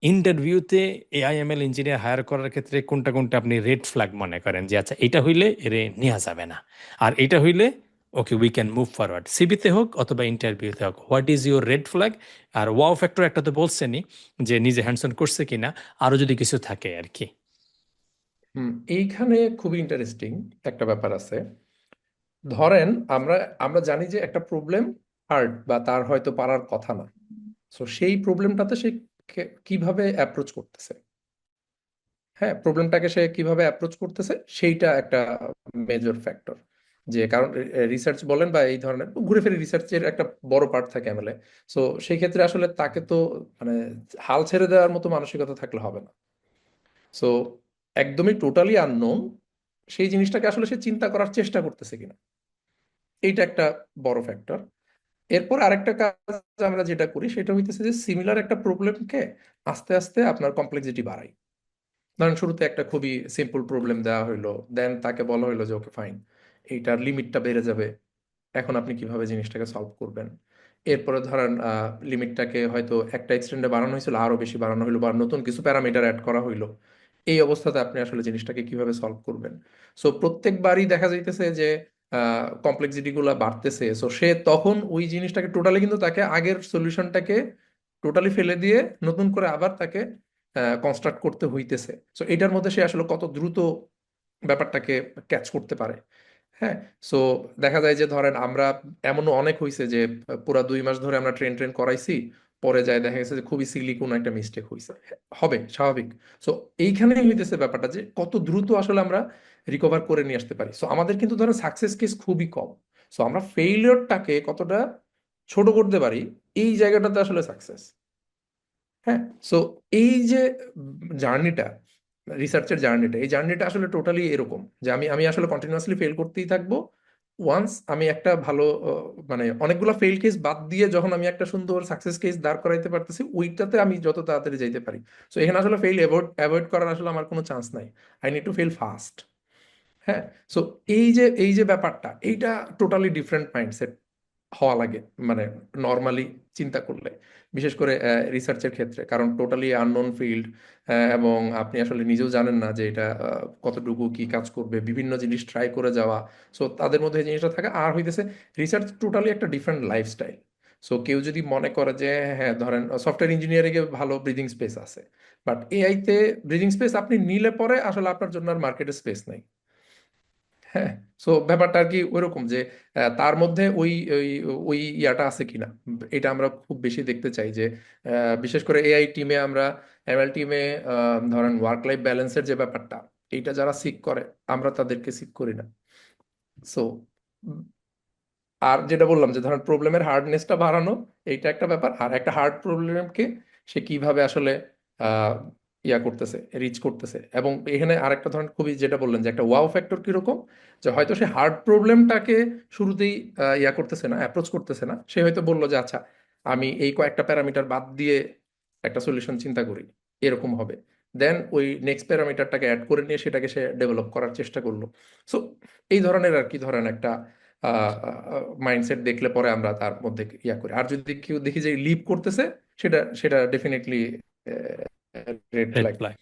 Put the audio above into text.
ইন্টারভিউতে AIML engineer higher করার ক্ষেত্রে কোনটা কোনটা আপনি রেড ফ্ল্যাগ মনে করেন যে আচ্ছা এটা হইলে এরে নেওয়া যাবে না, আর এটা হইলে okay we can move forward, সিবিতে হোক অথবা ইন্টারভিউতে হোক, what is your red flag? আর ওয়াও ফ্যাক্টর একটা তো বলছেনই যে নিজে হ্যান্ডসন করছে কিনা, আরো যদি কিছু থাকে আর কি। এইখানে খুবই ইন্টারেস্টিং একটা ব্যাপার আছে। ধরেন আমরা আমরা জানি যে একটা প্রবলেম হার্ড বা তার হয়তো পারার কথা না। সো সেই প্রবলেমটাতে সে কিভাবে অ্যাপ্রোচ করতেছে, হ্যাঁ, প্রবলেমটাকে সে কিভাবে অ্যাপ্রোচ করতেছে সেইটা একটা মেজর ফ্যাক্টর। যে কারণ রিসার্চ বলেন বা এই ধরনের ঘুরে ফিরে রিসার্চের একটা বড় পার্ট থাকে এমএলএ। সো সেই ক্ষেত্রে আসলে তাকে তো মানে হাল ছেড়ে দেওয়ার মতো মানসিকতা থাকলে হবে না। সো একদমই টোটালি আননোন সেই জিনিসটাকে আসলে সে চিন্তা করার চেষ্টা করতেছে কিনা, এইটা একটা বড় ফ্যাক্টর। এরপর আরেকটা কাজ আমরা যেটা করি সেটা হইতেছে যে সিমিলার একটা প্রবলেমকে আস্তে আস্তে আপনার কমপ্লেক্সিটি বাড়াই। ধরেন শুরুতে একটা খুবই সিম্পল প্রবলেম দেওয়া হইলো, দেন তাকে বলা হইলো যে ওকে ফাইন, এইটার লিমিটটা বেড়ে যাবে, এখন আপনি কিভাবে জিনিসটাকে সলভ করবেন। এরপরে ধরেন লিমিটটাকে হয়তো একটা এক্সটেন্ডে বাড়ানো হয়েছিল, আরো বেশি বাড়ানো হইলো বা নতুন কিছু প্যারামিটার অ্যাড করা হইলো। এই অবস্থাতে আপনি আসলে জিনিসটাকে কিভাবে সলভ করবেন। সো প্রত্যেকবারই দেখা যাইতেছে যে কমপ্লেক্সিটি গুলা বাড়তেছে। সো সে তখন ওই জিনিসটাকে টোটালি কিন্তু তাকে আগের সলিউশনটাকে টোটালি ফেলে দিয়ে নতুন করে আবার তাকে কনস্ট্রাক্ট করতে হইতেছে। সো এটার মধ্যে সে আসলে কত দ্রুত ব্যাপারটাকে ক্যাচ করতে পারে। হ্যাঁ। সো দেখা যায় যে ধরেন আমরা এমনও অনেক হয়েছে যে পুরা 2 মাস ধরে আমরা ট্রেন ট্রেন করাইছি, পরে যায় দেখা গেছে যে খুবই সিলি কোনো একটা মিস্টেক হয়েছে। হবে, স্বাভাবিক। সো এইখানেই হইতেছে ব্যাপারটা যে কত দ্রুত আসলে আমরা রিকভার করে নিয়ে আসতে পারি। সো আমাদের কিন্তু ধরেন সাকসেস কেস খুবই কম। সো আমরা ফেইলিয়রটাকে কতটা ছোট করতে পারি, এই জায়গাটাতে আসলে সাকসেস। হ্যাঁ। সো এই যে জার্নিটা, রিসার্চের জার্নিটা, এই জার্নিটা আসলে টোটালি এরকম যে আমি আমি আসলে কন্টিনিউয়াসলি ফেল করতেই থাকবো। ওয়ান্স আমি একটা ভালো মানে অনেকগুলো ফেল কেস বাদ দিয়ে যখন আমি একটা সুন্দর সাকসেস কেস দাঁড় করাইতে পারতেছি, ওইটাতে আমি যত তাড়াতাড়ি যাইতে পারি। সো এখানে আসলে ফেল অ্যাভয়েড অ্যাভয়েড করার আসলে আমার কোনো চান্স নাই। I need to fail fast. হ্যাঁ। সো এই যে ব্যাপারটা, এইটা টোটালি ডিফারেন্ট মাইন্ডসেট হওয়া লাগে মানে নর্মালি চিন্তা করলে, বিশেষ করে রিসার্চের ক্ষেত্রে, কারণ টোটালি আননোন ফিল্ড এবং আপনি আসলে নিজেও জানেন না যে এটা কতটুকু কি কাজ করবে, বিভিন্ন জিনিস ট্রাই করে যাওয়া। সো তাদের মধ্যে এই জিনিসটা থাকে আর হইতেছে রিসার্চ টোটালি একটা ডিফারেন্ট লাইফস্টাইল। সো কেউ যদি মনে করে যে হ্যাঁ ধরেন সফটওয়্যার ইঞ্জিনিয়ারিংয়ে ভালো ব্রিদিং স্পেস আছে, বাট এআইতে ব্রিদিং স্পেস আপনি নিলে পরে আসলে আপনার জন্য আর মার্কেটে স্পেস নাই। হ্যাঁ। সো ব্যাপারটা আর কি ওইরকম যে তার মধ্যে ওই ওই ওই ইয়াটা আছে কিনা, এটা আমরা খুব বেশি দেখতে চাই যে বিশেষ করে এআই টিমে আমরা, এমএল টিমে ধরেন ওয়ার্ক লাইফ ব্যালেন্সের যে ব্যাপারটা, এইটা যারা সিক করে আমরা তাদেরকে সিক করি না। সো আর যেটা বললাম যে ধরেন প্রবলেমের হার্ডনেসটা বাড়ানো, এইটা একটা ব্যাপার। আর একটা হার্ড প্রবলেমকে সে কিভাবে আসলে আহ, ইয়া করতেছে, রিচ করতেছে। এবং এখানে আরেকটা ধরেন খুবই যেটা বললেন যে একটা ওয়াও ফ্যাক্টর কিরকম, যে হয়তো সে হার্ড প্রবলেমটাকে শুরুতেই ইয়া করতেছে না, অ্যাপ্রোচ করতেছে না। সে হয়তো বললো যে আচ্ছা আমি এই কয়েকটা প্যারামিটার বাদ দিয়ে একটা সলিউশন চিন্তা করি, এরকম হবে। দেন ওই নেক্সট প্যারামিটারটাকে অ্যাড করে নিয়ে সেটাকে সে ডেভেলপ করার চেষ্টা করলো। সো এই ধরনের আর কি ধরেন একটা মাইন্ডসেট দেখলে পরে আমরা তার মধ্যে ইয়া করি। আর যদি কেউ দেখি যে লিভ করতেছে, সেটা সেটা definitely red red flag. Flag.